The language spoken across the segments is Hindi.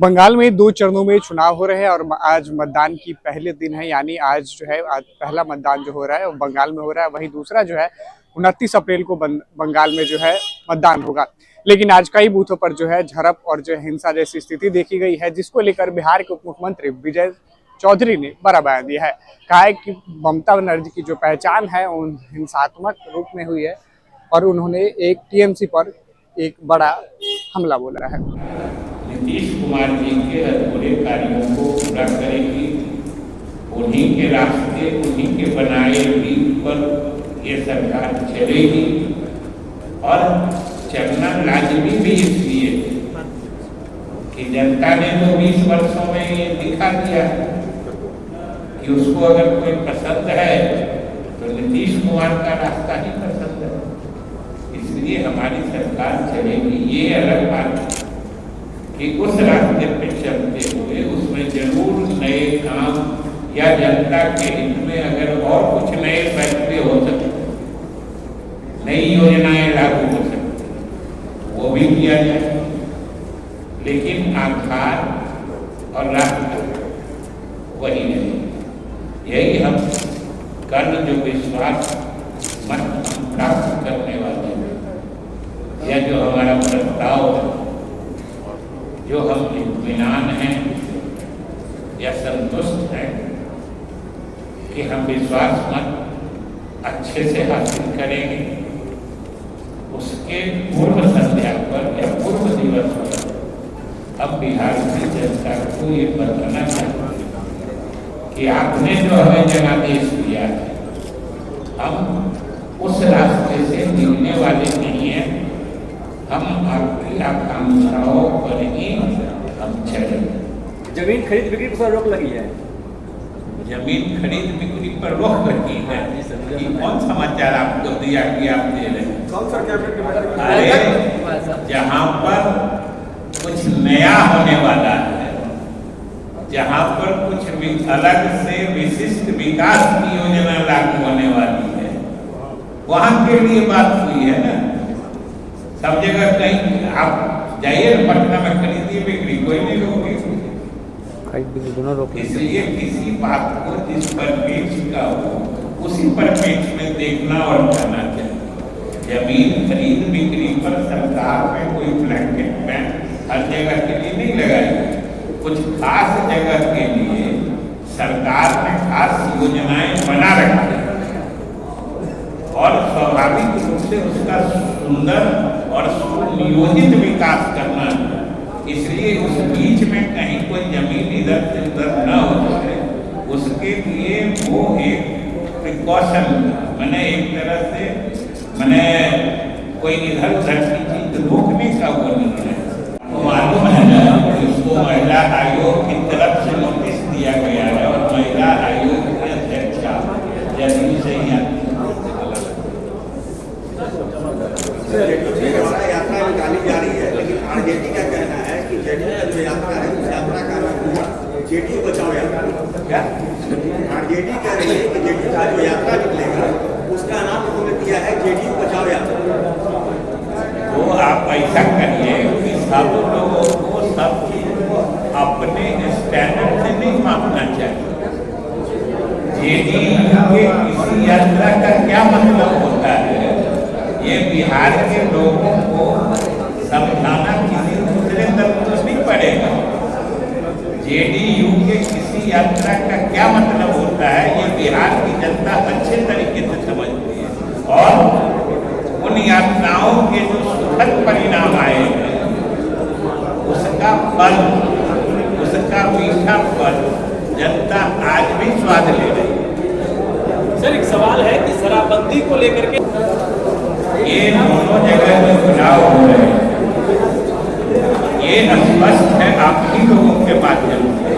बंगाल में 2 चरणों में चुनाव हो रहे हैं और आज मतदान की पहले दिन है। यानी आज जो है आज पहला मतदान जो हो रहा है वो बंगाल में हो रहा है। वहीं दूसरा जो है 29 अप्रैल को बंगाल में जो है मतदान होगा। लेकिन आज कई बूथों पर जो है झड़प और जो हिंसा जैसी स्थिति देखी गई है, जिसको लेकर बिहार के उप मुख्यमंत्री विजय चौधरी ने बड़ा बयान दिया है। कहा है कि ममता बनर्जी की जो पहचान है उन हिंसात्मक रूप में हुई है और उन्होंने एक टीएमसी पर एक बड़ा हमला बोला है। नीतीश कुमार जी के अधूरे कार्यों को पूरा करेगी, उन्हीं के रास्ते उन्हीं के बनाए लीड पर ये सरकार चलेगी। और चलना लाजमी भी इसलिए कि जनता ने तो 20 वर्षों में ये दिखा दिया कि उसको अगर कोई पसंद है तो नीतीश कुमार का रास्ता ही पसंद है, इसलिए हमारी सरकार चलेगी। ये अलग बात है कि उस रास्ते पे चलते हुए उसमें जरूर नए काम या जनता के हित में अगर और कुछ नए फैसले हो सकते, नई योजनाएं लागू हो सकती, वो भी किया जाए। लेकिन आधार और रास्ता वही नहीं। यही हम कर्ण जो विश्वास मत प्राप्त करने वाले हैं या जो हमारा प्रस्ताव है, जो हम इत्मीनान हैं या संतुष्ट हैं कि हम विश्वास मत अच्छे से हासिल करेंगे, उसके पूर्व संध्या पर या पूर्व दिवस पर अब बिहार की जनता को ये बताना चाहिए कि आपने जो हमें जनादेश दिया है, हम उस रास्ते से निकलने वाले नहीं हैं। हम आपकी आकांक्षाओं पर ही हम चले। जमीन खरीद बिक्री पर रोक लगी है। जमीन खरीद बिक्री पर रोक लगी है। ये कौन समाचार आपको दिया कि आप दे रहे हैं? कौन सा कैबिनेट? अरे जहाँ पर कुछ नया होने वाला है, जहाँ पर कुछ अलग से विशिष्ट विकास की योजना लागू होने वाली है, वहाँ के लिए बात हुई है ना। सब जगह कहीं आप जाइए पटना में खरीदी बिक्री कोई नहीं रोकेगी। इसलिए किसी बात को जिस परिपेक्ष का हो उसी परिपेक्ष में देखना और करना चाहिए। जमीन खरीद बिक्री पर सरकार में कोई ब्लैंकेट बैन हर जगह के लिए नहीं लगाई। कुछ खास जगह के लिए सरकार ने खास योजनाएं बना रखी और स्वाभाविक रूप से उसका सुंदर और सुनियोजित विकास करना है। इसलिए उस बीच में कहीं कोई जमीन इधर से उधर न हो जाए, उसके लिए वो एक प्रिकॉशन, मैंने एक तरह से मैंने कोई इधर उधर की चीज रोकने का वो निर्णय है। मालूम है ना, उसको महिला आयोग की तरफ से नोटिस दिया गया है और महिला आयोग की अध्यक्षा जदयू से ही यात्रा निकाली जा रही है, लेकिन आरजेडी का कहना है कि जेडीयू का जो यात्रा है उस यात्रा का नाम हुआ जेडीयू बचाओ यात्रा। क्या आरजेडी कह रही है कि जेडीयू का जो यात्रा निकलेगा उसका नाम उन्होंने दिया है जेडीयू बचाओ यात्रा। तो आप ऐसा करिए कि सब लोगों को सब चीज को अपने स्टैंडर्ड से नहीं मापना चाहिए। जेडीयू के किसी यात्रा का क्या मतलब होता है, ये बिहार के लोगों को समझाना किसी दूसरे दल को नहीं पड़ेगा। जेडीयू के किसी यात्रा का क्या मतलब होता है, ये बिहार की जनता अच्छे तरीके से समझती है और उन यात्राओं के जो सुखद परिणाम आए हैं उसका फल, उसका मीठा फल जनता आज भी स्वाद ले रही है। सर, एक सवाल है कि शराबबंदी को लेकर के ये दोनों जगह जो चुनाव हो रहे हैं ये स्पष्ट है आपकी लोगों के माध्यम से,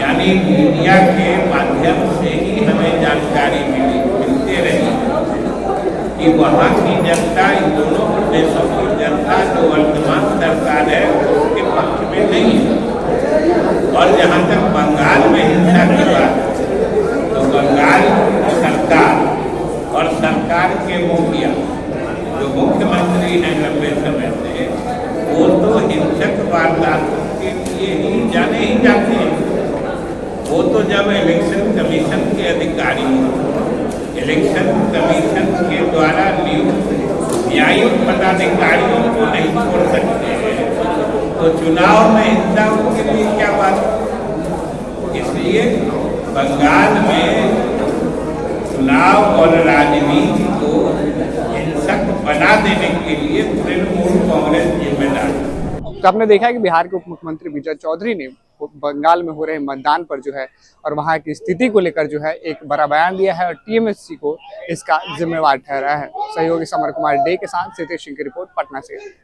यानी मीडिया के माध्यम से ही हमें जानकारी मिलते रही कि वहाँ की जनता, इन दोनों प्रदेशों की जनता जो वर्तमान सरकार है उसके पक्ष में नहीं है। और जहाँ तक बंगाल में हिंसा की बात है तो बंगाल सरकार और सरकार के मुखिया जो मुख्यमंत्री हैं लंबे समय से, वो तो हिंसक वारदातों के लिए नहीं जाते हैं। वो तो जब इलेक्शन कमीशन के अधिकारी, इलेक्शन कमीशन के द्वारा नियुक्त न्यायिक पदाधिकारियों को नहीं छोड़ सकते हैं, तो चुनाव में हिंसा के लिए क्या बात। इसलिए बंगाल में चुनाव और राजनीति को हिंसक बना देने के लिए तृणमूल कांग्रेस जिम्मेदार है। तो आपने देखा है कि बिहार के उप मुख्यमंत्री विजय चौधरी ने बंगाल में हो रहे मतदान पर जो है और वहां की स्थिति को लेकर जो है एक बड़ा बयान दिया है और टीएमसी को इसका जिम्मेवार ठहराया है। सहयोगी समर कुमार डे के साथ सितेश सिंह की रिपोर्ट पटना से।